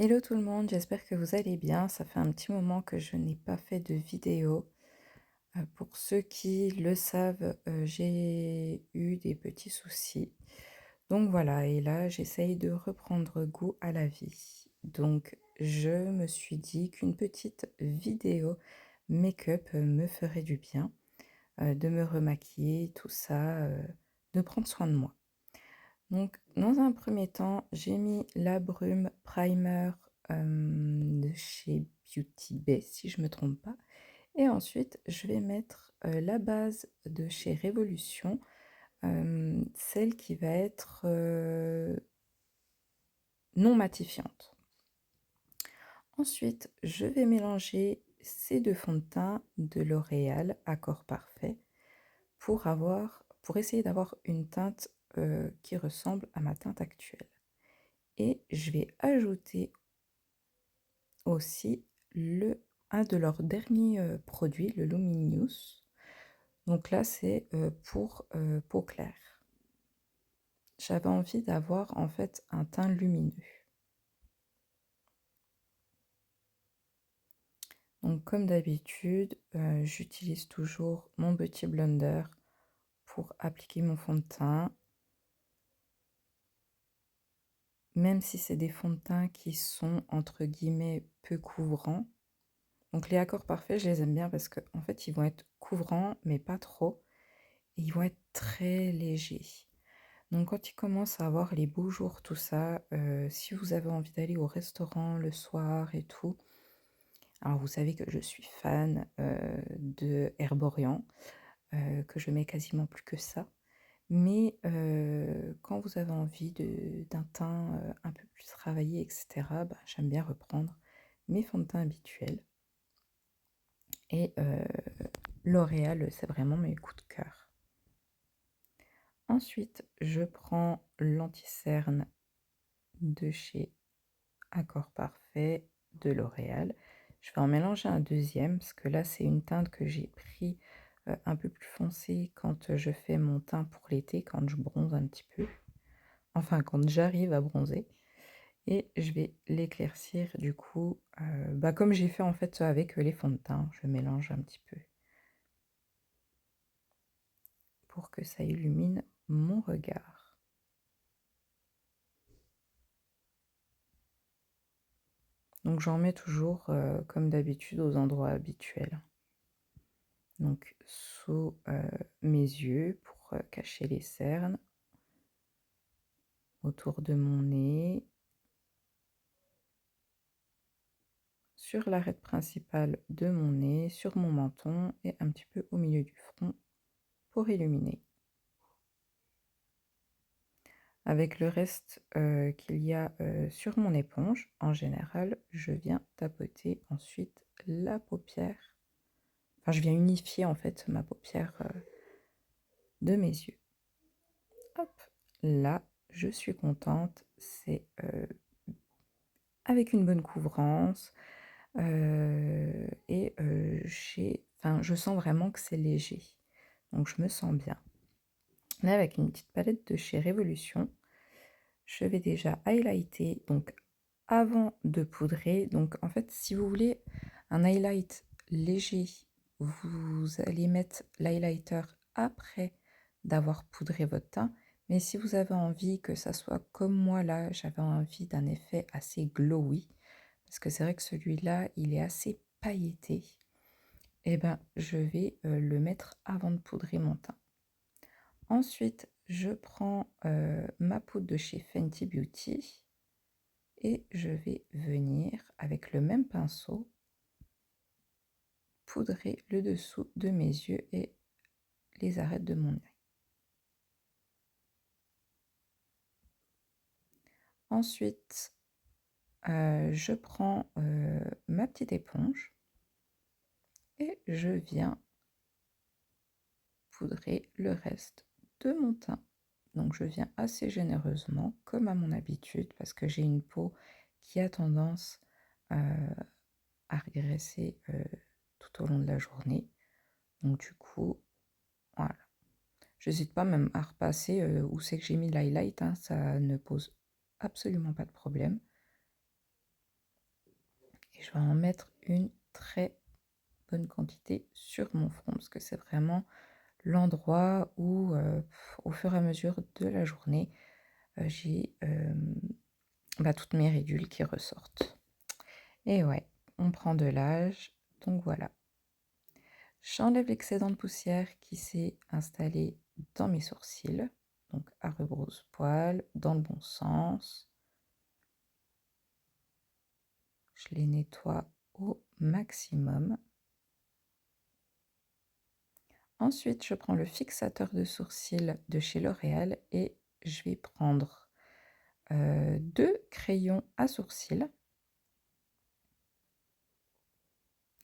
Hello tout le monde, j'espère que vous allez bien. Ça fait un petit moment que je n'ai pas fait de vidéo. Pour ceux qui le savent, j'ai eu des petits soucis. Donc voilà, et là j'essaye de reprendre goût à la vie. Donc je me suis dit qu'une petite vidéo make-up me ferait du bien, de me remaquiller, tout ça, de prendre soin de moi. Donc, dans un premier temps, j'ai mis la brume primer de chez Beauty Bay, si je ne me trompe pas. Et ensuite, je vais mettre la base de chez Révolution, celle qui va être non matifiante. Ensuite, je vais mélanger ces deux fonds de teint de L'Oréal Accord Parfait pour essayer d'avoir une teinte qui ressemble à ma teinte actuelle. Et je vais ajouter aussi un de leurs derniers produits, le Luminous. Donc là, c'est pour peau claire. J'avais envie d'avoir en fait un teint lumineux. Donc comme d'habitude, j'utilise toujours mon petit blender pour appliquer mon fond de teint. Même si c'est des fonds de teint qui sont entre guillemets peu couvrants. Donc les accords parfaits, je les aime bien parce qu'en fait, ils vont être couvrants, mais pas trop. Et ils vont être très légers. Donc quand il commence à avoir les beaux jours, tout ça, si vous avez envie d'aller au restaurant le soir et tout, alors vous savez que je suis fan de Herborian, que je mets quasiment plus que ça. Mais quand vous avez envie d'un teint un peu plus travaillé, etc., bah, j'aime bien reprendre mes fonds de teint habituels. Et L'Oréal, c'est vraiment mes coups de cœur. Ensuite, je prends l'anti-cerne de chez Accord Parfait de L'Oréal. Je vais en mélanger un deuxième parce que là, c'est une teinte que j'ai pris un peu plus foncée quand je fais mon teint pour l'été, quand je bronze un petit peu. Enfin, quand j'arrive à bronzer. Et je vais l'éclaircir du coup, comme j'ai fait en fait avec les fonds de teint. Je mélange un petit peu pour que ça illumine mon regard. Donc j'en mets toujours comme d'habitude aux endroits habituels. Donc sous mes yeux pour cacher les cernes, autour de mon nez, sur l'arête principale de mon nez, sur mon menton et un petit peu au milieu du front pour illuminer. Avec le reste qu'il y a sur mon éponge, en général, je viens tapoter ensuite la paupière. Enfin, je viens unifier en fait ma paupière de mes yeux. Hop, là, je suis contente. C'est avec une bonne couvrance. Et je sens vraiment que c'est léger. Donc, je me sens bien. Là, avec une petite palette de chez Révolution, je vais déjà highlighter. Donc, avant de poudrer, donc en fait, si vous voulez un highlight léger, vous allez mettre l'highlighter après d'avoir poudré votre teint. Mais si vous avez envie que ça soit comme moi là, j'avais envie d'un effet assez glowy, parce que c'est vrai que celui-là, il est assez pailleté, et ben je vais le mettre avant de poudrer mon teint. Ensuite, je prends ma poudre de chez Fenty Beauty et je vais venir avec le même pinceau poudrer le dessous de mes yeux et les arêtes de mon œil. Ensuite, je prends ma petite éponge et je viens poudrer le reste de mon teint. Donc je viens assez généreusement, comme à mon habitude, parce que j'ai une peau qui a tendance à régresser tout au long de la journée. Donc du coup, voilà. J'hésite pas même à repasser où c'est que j'ai mis l'highlight, hein, ça ne pose absolument pas de problème. Et je vais en mettre une très bonne quantité sur mon front parce que c'est vraiment l'endroit où, au fur et à mesure de la journée, j'ai, toutes mes ridules qui ressortent. Et ouais, on prend de l'âge, donc voilà. J'enlève l'excédent de poussière qui s'est installé dans mes sourcils, donc à rebrousse-poil, dans le bon sens. Je les nettoie au maximum. Ensuite, je prends le fixateur de sourcils de chez L'Oréal et je vais prendre 2 crayons à sourcils.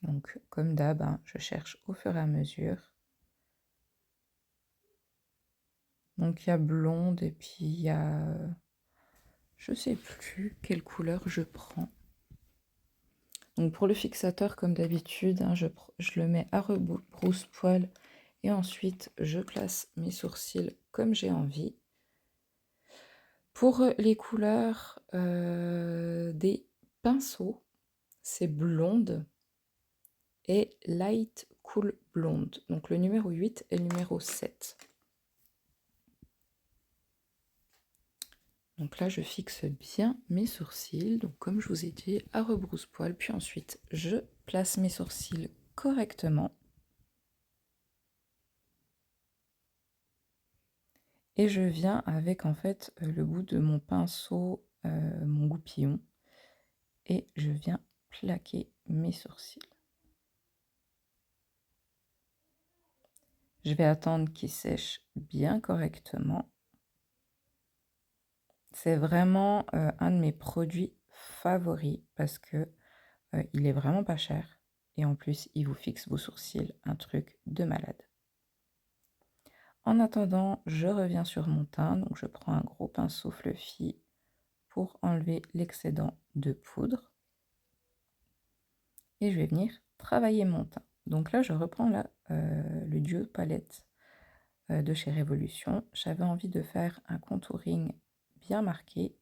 Donc comme d'hab, hein, je cherche au fur et à mesure. Donc il y a blonde et puis il y a, je sais plus quelle couleur je prends. Donc pour le fixateur, comme d'habitude, hein, je le mets à rebrousse-poil et ensuite je place mes sourcils comme j'ai envie. Pour les couleurs des pinceaux, c'est blonde et light cool blonde. Donc le numéro 8 et le numéro 7. Donc là, je fixe bien mes sourcils. Donc comme je vous ai dit, à rebrousse-poil. Puis ensuite, je place mes sourcils correctement. Et je viens avec en fait le bout de mon pinceau, mon goupillon. Et je viens plaquer mes sourcils. Je vais attendre qu'ils sèchent bien correctement. C'est vraiment un de mes produits favoris parce que il est vraiment pas cher et en plus il vous fixe vos sourcils, un truc de malade. En attendant, je reviens sur mon teint, donc je prends un gros pinceau fluffy pour enlever l'excédent de poudre et je vais venir travailler mon teint. Donc là, je reprends le duo palette de chez Révolution. J'avais envie de faire un contouring bien marqué,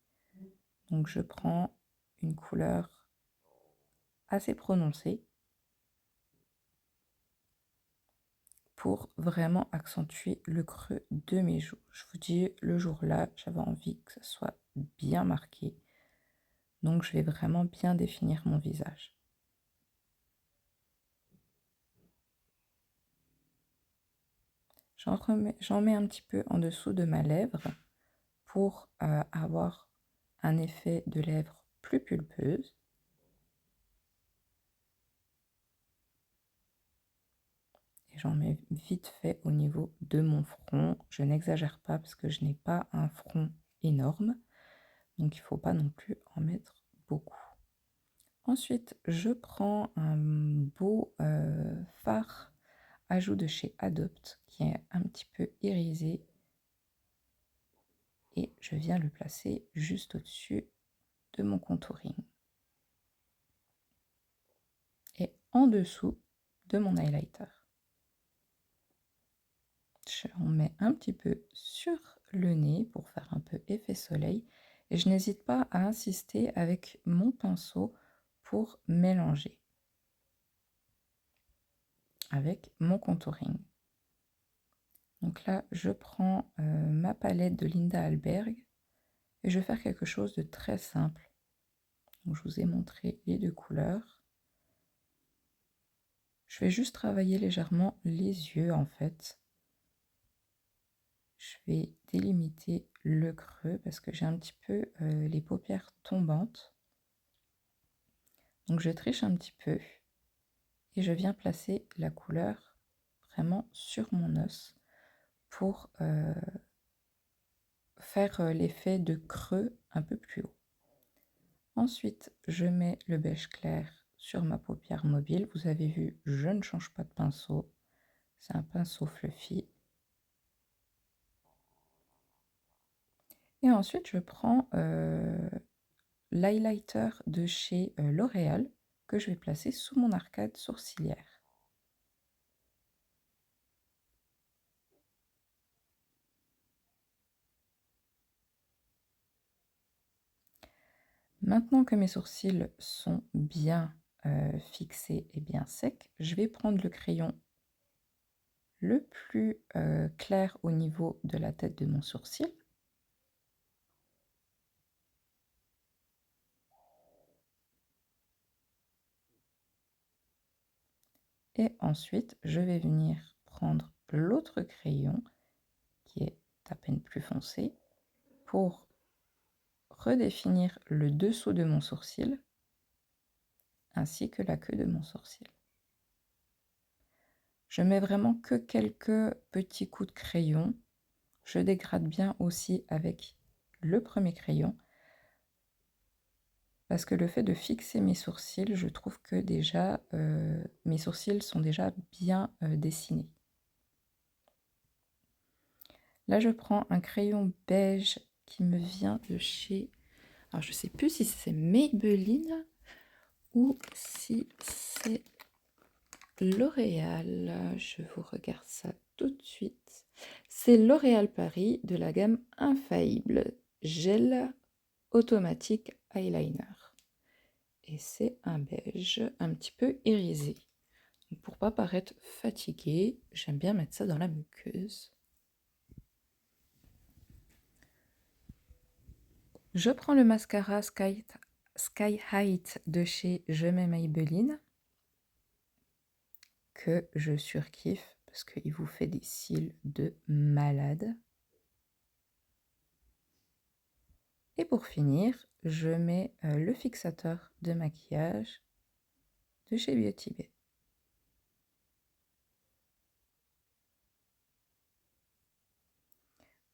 donc je prends une couleur assez prononcée pour vraiment accentuer le creux de mes joues. Je vous dis, le jour-là, j'avais envie que ça soit bien marqué. Donc, je vais vraiment bien définir mon visage. J'en mets un petit peu en dessous de ma lèvre pour avoir un effet de lèvres plus pulpeuse. Et j'en mets vite fait au niveau de mon front. Je n'exagère pas parce que je n'ai pas un front énorme. Donc, il ne faut pas non plus en mettre beaucoup. Ensuite, je prends un beau fard à joues de chez Adopt qui est un petit peu irisé et je viens le placer juste au-dessus de mon contouring et en dessous de mon highlighter. On met un petit peu sur le nez pour faire un peu effet soleil et je n'hésite pas à insister avec mon pinceau pour mélanger avec mon contouring. Donc là, je prends ma palette de Linda Alberg et je vais faire quelque chose de très simple. Donc, je vous ai montré les deux couleurs. Je vais juste travailler légèrement les yeux en fait. Je vais délimiter le creux parce que j'ai un petit peu les paupières tombantes. Donc je triche un petit peu et je viens placer la couleur vraiment sur mon os pour faire l'effet de creux un peu plus haut. Ensuite, je mets le beige clair sur ma paupière mobile. Vous avez vu, je ne change pas de pinceau. C'est un pinceau fluffy. Et ensuite, je prends l'highlighter de chez L'Oréal que je vais placer sous mon arcade sourcilière. Maintenant que mes sourcils sont bien fixé et bien sec, je vais prendre le crayon le plus clair au niveau de la tête de mon sourcil. Et ensuite, je vais venir prendre l'autre crayon qui est à peine plus foncé pour redéfinir le dessous de mon sourcil ainsi que la queue de mon sourcil. Je mets vraiment que quelques petits coups de crayon. Je dégrade bien aussi avec le premier crayon parce que le fait de fixer mes sourcils, je trouve que déjà mes sourcils sont déjà bien dessinés. Là, je prends un crayon beige qui me vient de chez... Alors, je ne sais plus si c'est Maybelline ou si c'est L'Oréal. Je vous regarde ça tout de suite. C'est L'Oréal Paris de la gamme Infaillible Gel Automatique Eyeliner. Et c'est un beige un petit peu irisé. Donc, pour pas paraître fatiguée, j'aime bien mettre ça dans la muqueuse. Je prends le mascara Sky Height de chez Je mets Maybelline, que je surkiffe parce qu'il vous fait des cils de malade. Et pour finir, je mets le fixateur de maquillage de chez Beauty Bay.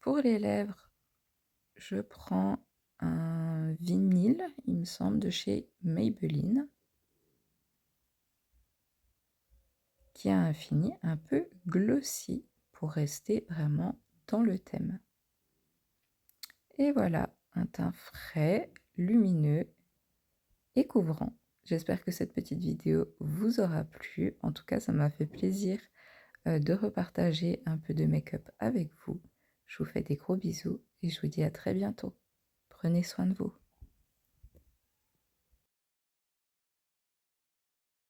Pour les lèvres, je prends un vinyle, il me semble, de chez Maybelline, qui a un fini un peu glossy pour rester vraiment dans le thème. Et voilà, un teint frais, lumineux et couvrant. J'espère que cette petite vidéo vous aura plu. En tout cas, ça m'a fait plaisir de repartager un peu de make-up avec vous. Je vous fais des gros bisous et je vous dis à très bientôt. Prenez soin de vous.